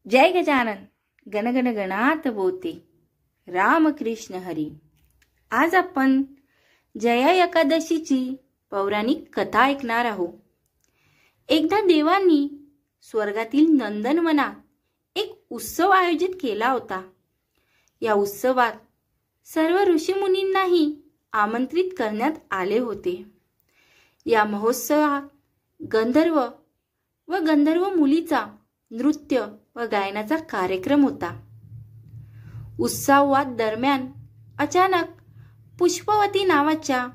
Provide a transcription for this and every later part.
जय गजानन गणगण गणात बोते रामकृष्ण हरी। आज आपण जया एकादशीची पौराणिक कथा ऐकणार आहोत। एकदा देवांनी स्वर्गातील नंदनवनात एक उत्सव आयोजित केला होता। या उत्सवात सर्व ऋषीमुनींनाही आमंत्रित करण्यात आले होते। या महोत्सवात गंधर्व व गंधर्व मुलीचा नृत्य व गायनाचा कार्यक्रम होता। उत्सवात दरम्यान अचानक पुष्पवती नावाच्या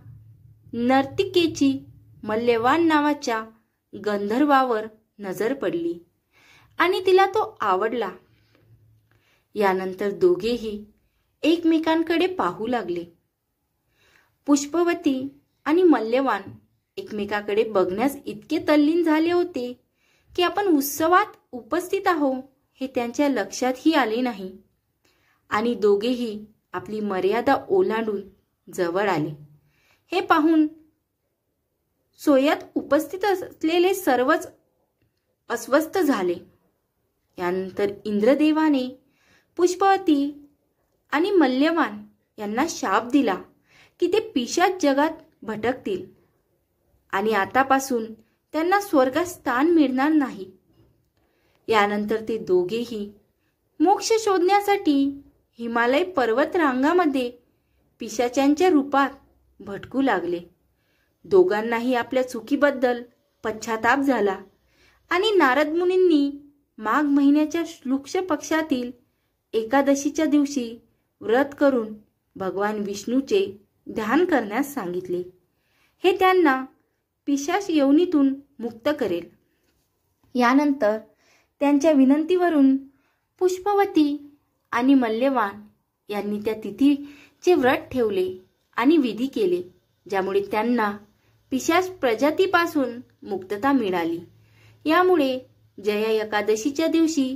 नर्तिकेची मल्यवान नावाच्या गंधर्वावर नजर पडली आणि तिला तो आवडला। यानंतर दोघेही एकमेकांकडे पाहू लागले। पुष्पवती आणि मल्यवान एकमेकाकडे बघण्यास इतके तल्लीन झाले होते की आपण उत्सवात उपस्थित आहोत हे त्यांच्या लक्षातही आले नाही आणि दोघेही आपली मर्यादा ओलांडून जवळ आले। हे पाहून सोयात उपस्थित असलेले सर्वच अस्वस्थ झाले। यानंतर इंद्रदेवाने पुष्पवती आणि मल्यवान यांना शाप दिला की ते पिशाच जगात भटकतील आणि आतापासून त्यांना स्वर्गात स्थान मिळणार नाही। यानंतर ते दोघेही मोक्ष शोधण्यासाठी हिमालय पर्वत रांगामध्ये पिशाच्यांच्या रूपात भटकू लागले। दोघांनाही आपल्या चुकीबद्दल पश्चाताप झाला आणि नारद मुनींनी माघ महिन्याच्या शुक्ल पक्षातील एकादशीच्या दिवशी व्रत करून भगवान विष्णूचे ध्यान करण्यास सांगितले। हे त्यांना पिशाच योनीतून मुक्त करेल। यानंतर त्यांच्या विनंतीवरून पुष्पवती आणि मल्यवान यांनी त्या तिथीचे व्रत ठेवले आणि विधी केले, ज्यामुळे त्यांना पिशाच प्रजातीपासून मुक्तता मिळाली। यामुळे जया एकादशीच्या दिवशी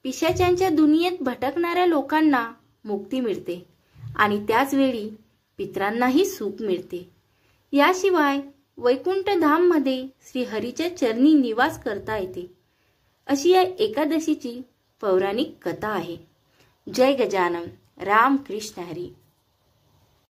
पिशाच्यांच्या दुनियेत भटकणाऱ्या लोकांना मुक्ती मिळते आणि त्याच वेळी पितरांनाही सुख मिळते। याशिवाय वैकुंठ धाम मध्ये श्री हरीच्या चरणी निवास करता येते, अशी या एकादशीची पौराणिक कथा आहे। जय गजानन रामकृष्ण हरी।